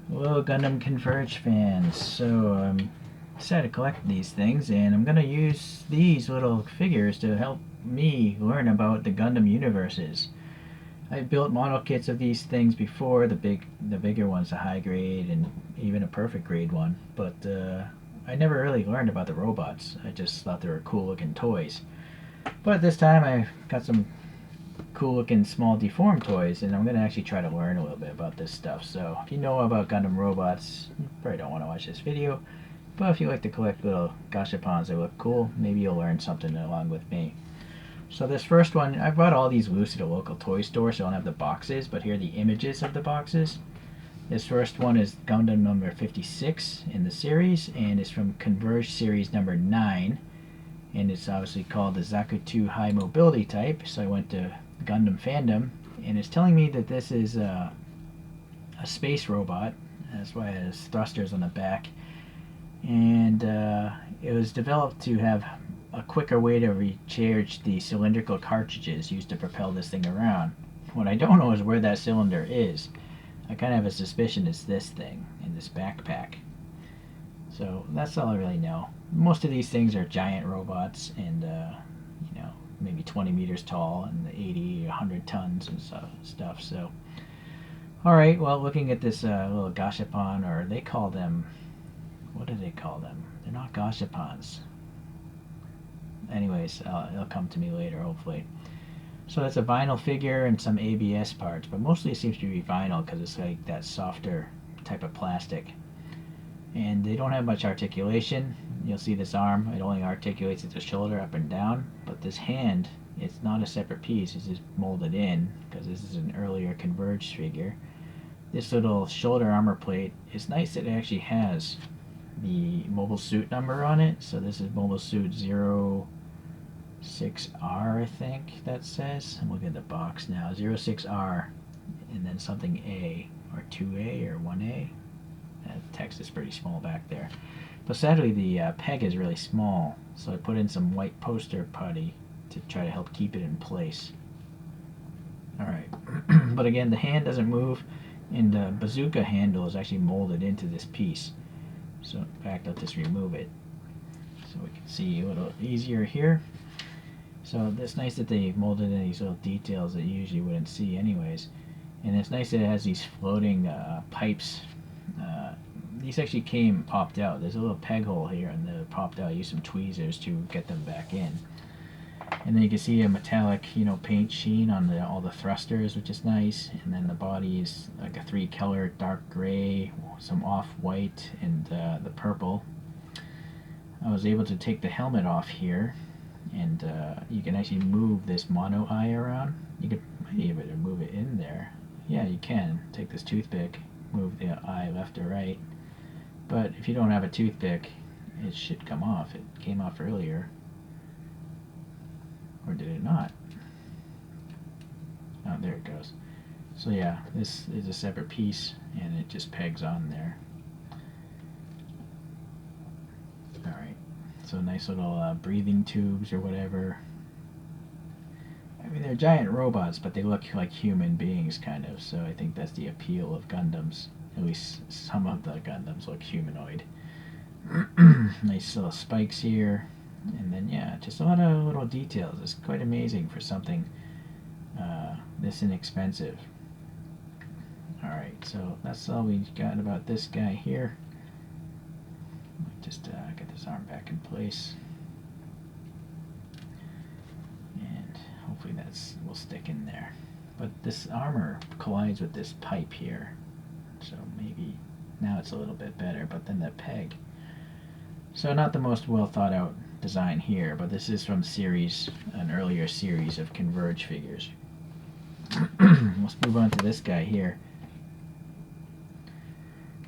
Hello, Gundam Converge fans. So, decided to collect these things, and I'm gonna use these little figures to help me learn about the Gundam universes. I built model kits of these things before. The bigger ones, a high grade, and even a perfect grade one. But I never really learned about the robots. I just thought they were cool looking toys. But this time, I got some cool looking small deformed toys, and I'm going to actually try to learn a little bit about this stuff. So if you know about Gundam robots, you probably don't want to watch this video, but if you like to collect little gashapons that look cool, maybe you'll learn something along with me. So this first one, I brought all these loose at a local toy store, so I don't have the boxes, but here are the images of the boxes. This first one is Gundam number 56 in the series, and it's from Converge series number 9, and it's obviously called the Zaku 2 high mobility type. So I went to Gundam fandom, and it's telling me that this is a space robot. That's why it has thrusters on the back, and it was developed to have a quicker way to recharge the cylindrical cartridges used to propel this thing around. What I don't know is where that cylinder is. I kind of have a suspicion it's this thing in this backpack. So that's all I really know. Most of these things are giant robots, and maybe 20 meters tall and 80 or 100 tons and stuff. So, all right. Well, looking at this little gashapon, or they call them, what do they call them? They're not gashapons. Anyways, it'll come to me later, hopefully. So that's a vinyl figure and some ABS parts, but mostly it seems to be vinyl because it's like that softer type of plastic. And they don't have much articulation. You'll see this arm, it only articulates at the shoulder up and down, but this hand, it's not a separate piece, it's just molded in, because this is an earlier Converge figure. This little shoulder armor plate, it's nice that it actually has the mobile suit number on it. So this is mobile suit 06R, I think that says. I'm looking at the box now, 06R, and then something A, or 2A, or 1A. That text is pretty small back there. But sadly, the peg is really small, so I put in some white poster putty to try to help keep it in place. Alright, but again, the hand doesn't move, and the bazooka handle is actually molded into this piece. So in fact, I'll just remove it so we can see a little easier here. So it's nice that they molded in these little details that you usually wouldn't see anyways. And it's nice that it has these floating pipes. These actually came popped out. There's a little peg hole here, and they're popped out. I used some tweezers to get them back in. And then you can see a metallic, paint sheen on all the thrusters, which is nice. And then the body is like a 3-color dark gray, some off-white, and the purple. I was able to take the helmet off here, and you can actually move this mono eye around. You could be able to move it in there. Yeah, you can. Take this toothpick, move the eye left or right. But if you don't have a toothpick, it should come off. It came off earlier. Or did it not? Oh, there it goes. So yeah, this is a separate piece, and it just pegs on there. Alright, so nice little breathing tubes or whatever. I mean, they're giant robots, but they look like human beings, kind of, so I think that's the appeal of Gundams. At least some of the Gundams look humanoid. Nice little spikes here. And then, yeah, just a lot of little details. It's quite amazing for something this inexpensive. Alright, so that's all we got about this guy here. Just get this arm back in place. And hopefully will stick in there. But this armor collides with this pipe here. So maybe now it's a little bit better, but then the peg. So not the most well thought out design here, but this is from an earlier series of Converge figures. Let's move on to this guy here.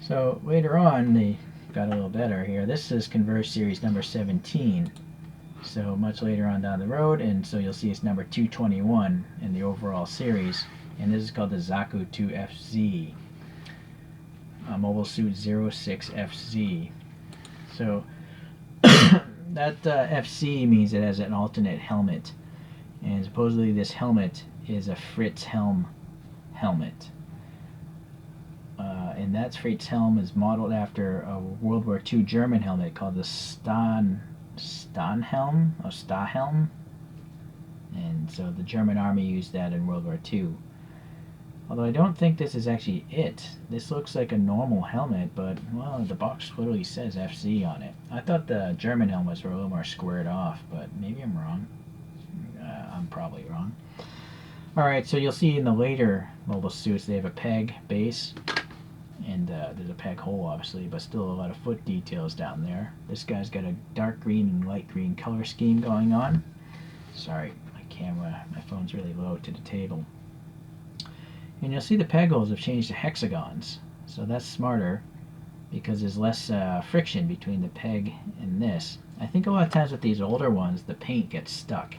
So later on they got a little better here. This is Converge series number 17. So much later on down the road, and so you'll see it's number 221 in the overall series, and this is called the Zaku 2FZ. Mobile Suit 06FZ. So that FC means it has an alternate helmet, and supposedly this helmet is a Fritz Helm helmet. And and that Stahlhelm is modeled after a World War II German helmet called the Stahlhelm, and so the German army used that in World War II. Although I don't think this is actually it. This looks like a normal helmet, but, well, the box clearly says FC on it. I thought the German helmets were a little more squared off, but maybe I'm wrong. I'm probably wrong. Alright, so you'll see in the later mobile suits they have a peg base, and there's a peg hole obviously, but still a lot of foot details down there. This guy's got a dark green and light green color scheme going on. Sorry, my phone's really low to the table. And you'll see the peg holes have changed to hexagons, so that's smarter because there's less friction between the peg and this. I think a lot of times with these older ones the paint gets stuck.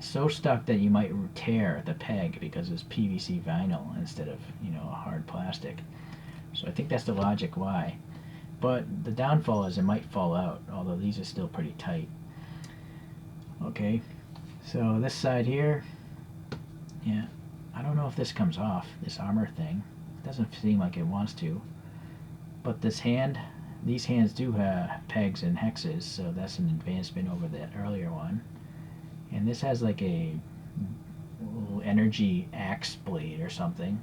So stuck that you might tear the peg because it's PVC vinyl instead of, a hard plastic. So I think that's the logic why. But the downfall is it might fall out, although these are still pretty tight. Okay, so this side here, yeah, I don't know if this comes off, this armor thing. It doesn't seem like it wants to. But these hands do have pegs and hexes, so that's an advancement over that earlier one. And this has like a little energy axe blade or something.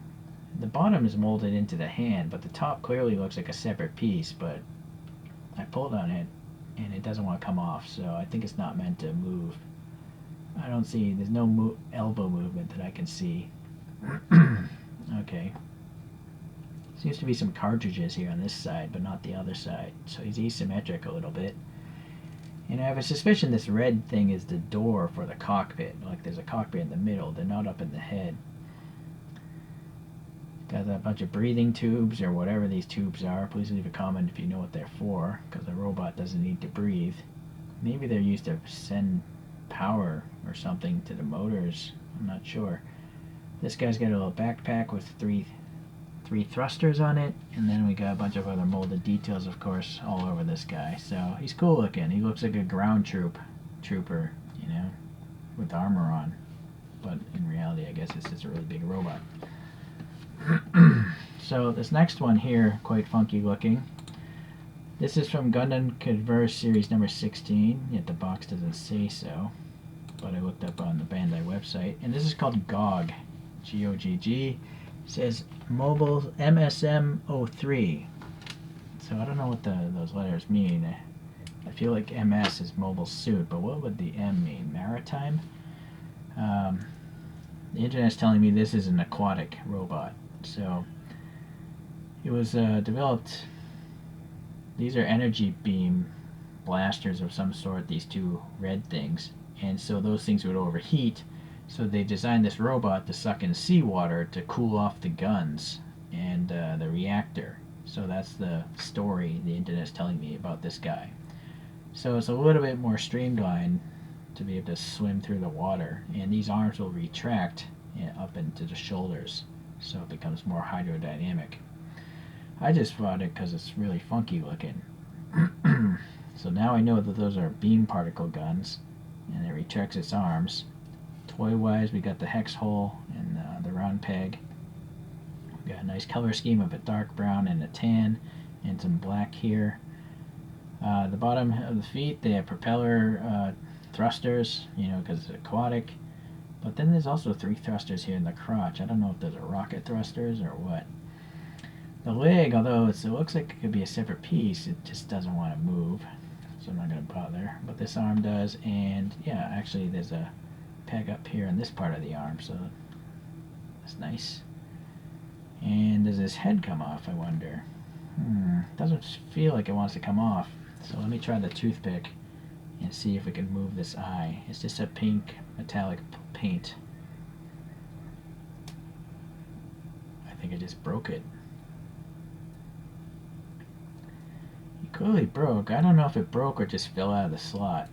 The bottom is molded into the hand, but the top clearly looks like a separate piece, but I pulled on it and it doesn't want to come off, so I think it's not meant to move. There's no elbow movement that I can see. Okay. Seems to be some cartridges here on this side, but not the other side, so he's asymmetric a little bit. And I have a suspicion this red thing is the door for the cockpit. Like there's a cockpit in the middle, they're not up in the head. Got a bunch of breathing tubes or whatever these tubes are. Please leave a comment if you know what they're for, because the robot doesn't need to breathe. Maybe they're used to send power or something to the motors. I'm not sure. This guy's got a little backpack with three thrusters on it, and then we got a bunch of other molded details, of course, all over this guy. So he's cool looking. He looks like a ground trooper, with armor on. But in reality, I guess it's just a really big robot. So this next one here, quite funky looking. This is from Gundam Converge series number 16, yet the box doesn't say so, but I looked up on the Bandai website, and this is called Gogg, G-O-G-G. It says Mobile MSM03. So I don't know what those letters mean. I feel like MS is mobile suit, but what would the M mean? Maritime? The internet's telling me this is an aquatic robot. So it was developed. These are energy beam blasters of some sort, these two red things, and so those things would overheat. So they designed this robot to suck in seawater to cool off the guns and the reactor. So that's the story the internet's telling me about this guy. So it's a little bit more streamlined to be able to swim through the water, and these arms will retract up into the shoulders, so it becomes more hydrodynamic. I just bought it because it's really funky looking. So now I know that those are beam particle guns, and it retracts its arms. Toy-wise, we got the hex hole and the round peg. We got a nice color scheme of a dark brown and a tan, and some black here. The bottom of the feet, they have propeller thrusters, because it's aquatic. But then there's also 3 thrusters here in the crotch. I don't know if those are rocket thrusters or what. The leg, although it looks like it could be a separate piece, it just doesn't want to move, so I'm not going to bother. But this arm does, and yeah, actually there's a peg up here in this part of the arm, so that's nice. And does his head come off, I wonder? Doesn't feel like it wants to come off. So let me try the toothpick and see if we can move this eye. It's just a pink metallic paint. I think I just broke it. It clearly broke. I don't know if it broke or just fell out of the slot.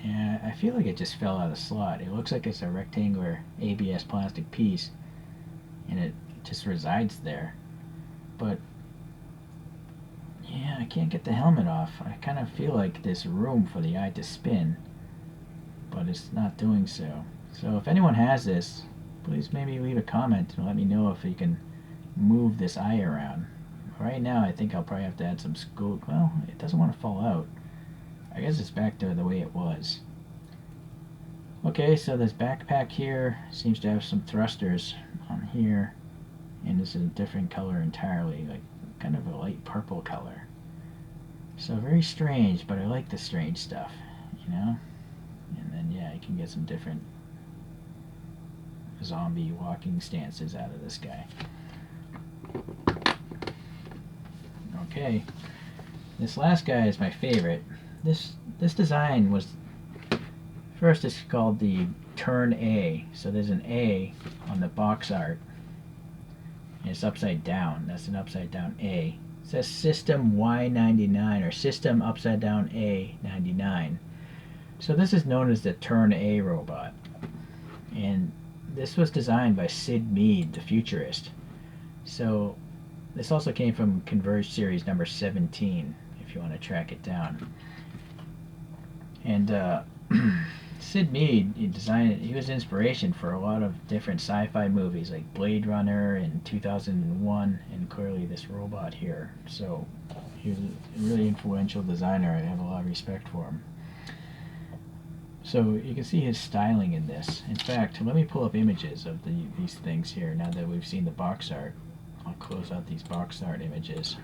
Yeah, I feel like it just fell out of the slot. It looks like it's a rectangular ABS plastic piece, and it just resides there. But yeah, I can't get the helmet off. I kind of feel like there's room for the eye to spin, but it's not doing so. So if anyone has this, please maybe leave a comment and let me know if you can move this eye around. Right now, I think I'll probably have to add some school. Well, it doesn't want to fall out. I guess it's back to the way it was. Okay, so this backpack here seems to have some thrusters on here, and this is a different color entirely, like kind of a light purple color. So very strange, but I like the strange stuff, you know? And then, yeah, you can get some different zombie walking stances out of this guy. Okay, this last guy is my favorite. This design was, first it's called the Turn A. So there's an A on the box art, and it's upside down. That's an upside down A. It says System Y99 or System upside down A99. So this is known as the Turn A robot, and this was designed by Sid Mead, the futurist. So this also came from Converge series number 17, if you want to track it down. And Sid Mead, he was inspiration for a lot of different sci-fi movies like Blade Runner in 2001, and clearly this robot here. So he was a really influential designer. I have a lot of respect for him. So you can see his styling in this. In fact, let me pull up images of these things here now that we've seen the box art. I'll close out these box art images.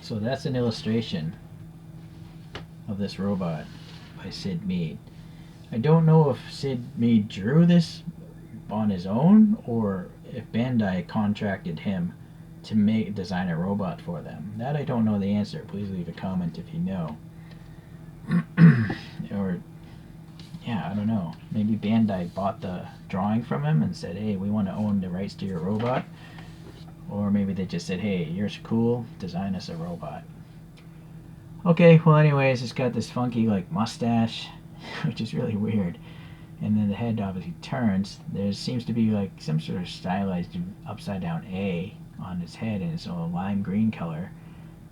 So that's an illustration of this robot by Sid Mead. I don't know if Sid Mead drew this on his own or if Bandai contracted him to design a robot for them. That I don't know the answer. Please leave a comment if you know. Or, yeah, I don't know. Maybe Bandai bought the drawing from him and said, hey, we want to own the rights to your robot. Or maybe they just said, hey, you're cool, design us a robot. Okay, well anyways, it's got this funky like mustache, which is really weird. And then the head obviously turns. There seems to be like some sort of stylized upside down A on its head, and it's a lime green color.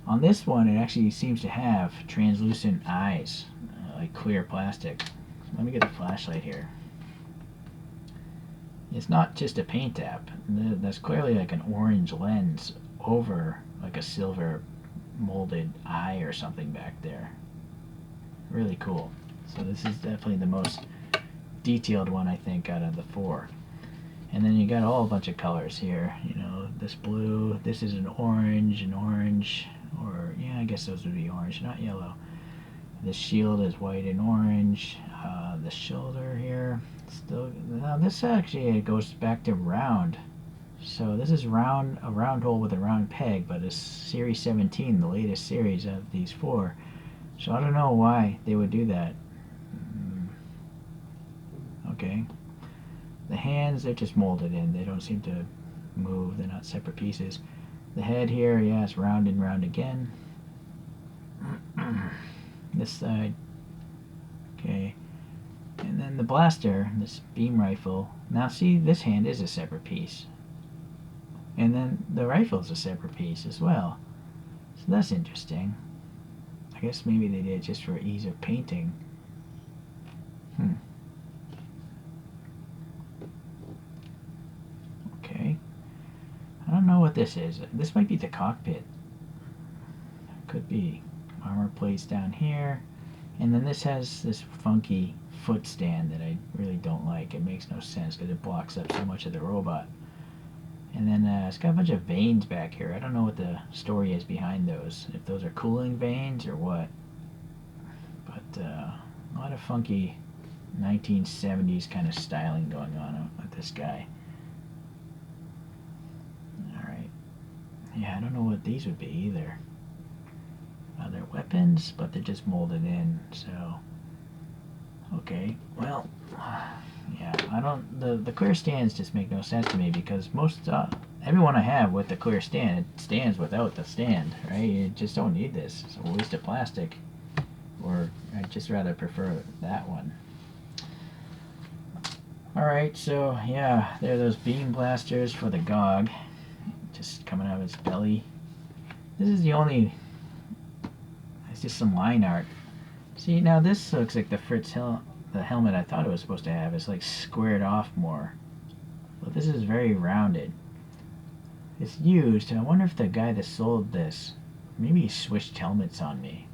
On this one, it actually seems to have translucent eyes, like clear plastic. Let me get a flashlight here. It's not just a paint app. There's clearly like an orange lens over like a silver molded eye or something back there. Really cool. So this is definitely the most detailed one, I think, out of the four. And then you got a whole bunch of colors here. You know, this blue, this is an orange, or yeah, I guess those would be orange, not yellow. The shield is white and orange. The shoulder here, still. Now this actually goes back to round. So this is a round hole with a round peg, but it's Series 17, the latest series of these four. So I don't know why they would do that. Okay. The hands, they're just molded in. They don't seem to move. They're not separate pieces. The head here, yeah, it's round and round again. This side. Okay. And then the blaster, this beam rifle. Now see, this hand is a separate piece. And then the rifle's a separate piece as well. So that's interesting. I guess maybe they did it just for ease of painting. Okay. I don't know what this is. This might be the cockpit. Could be. Armor plates down here. And then this has this funky foot stand that I really don't like. It makes no sense because it blocks up so much of the robot. And then it's got a bunch of veins back here. I don't know what the story is behind those. If those are cooling veins or what. But a lot of funky 1970s kind of styling going on with this guy. Alright. Yeah, I don't know what these would be either. They're weapons, but they're just molded in, so... Okay, well... Yeah, I don't... The clear stands just make no sense to me because everyone I have with the clear stand, it stands without the stand, right? You just don't need this. It's a waste of plastic. Or I'd just rather prefer that one. Alright, so yeah, there are those beam blasters for the Gogg. Just coming out of its belly. This is the only... It's just some line art. See, now this looks like the the helmet I thought it was supposed to have. It's like squared off more. But this is very rounded. It's used. I wonder if the guy that sold this, maybe he switched helmets on me.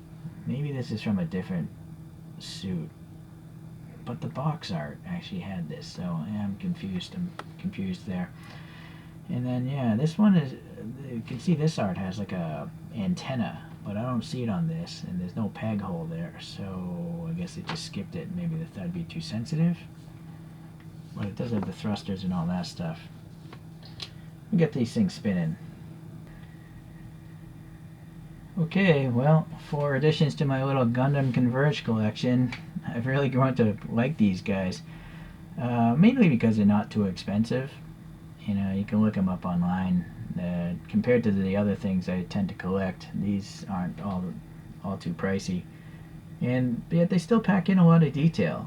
Maybe this is from a different suit. But the box art actually had this, so yeah, I'm confused. I'm confused there. And then yeah, this one is, you can see this art has like a antenna, but I don't see it on this, and there's no peg hole there, so I guess it just skipped it. Maybe they thought it'd be too sensitive. But it does have the thrusters and all that stuff. We get these things spinning. Okay, well, 4 additions to my little Gundam Converge collection. I've really grown to like these guys. Mainly because they're not too expensive. You know, you can look them up online. Compared to the other things I tend to collect, these aren't all too pricey. And yet they still pack in a lot of detail.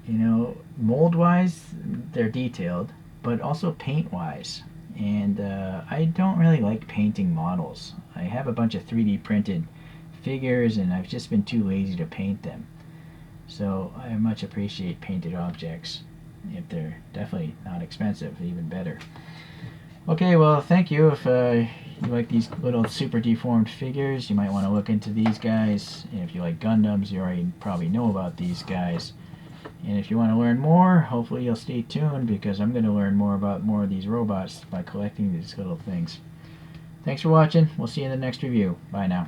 You know, mold-wise, they're detailed, but also paint-wise. And I don't really like painting models. I have a bunch of 3D printed figures, and I've just been too lazy to paint them. So I much appreciate painted objects. If they're definitely not expensive, even better. Okay, well, thank you. If you like these little super deformed figures, you might want to look into these guys. And if you like Gundams, you already probably know about these guys. And if you want to learn more, hopefully you'll stay tuned, because I'm going to learn more about more of these robots by collecting these little things. Thanks for watching. We'll see you in the next review. Bye now.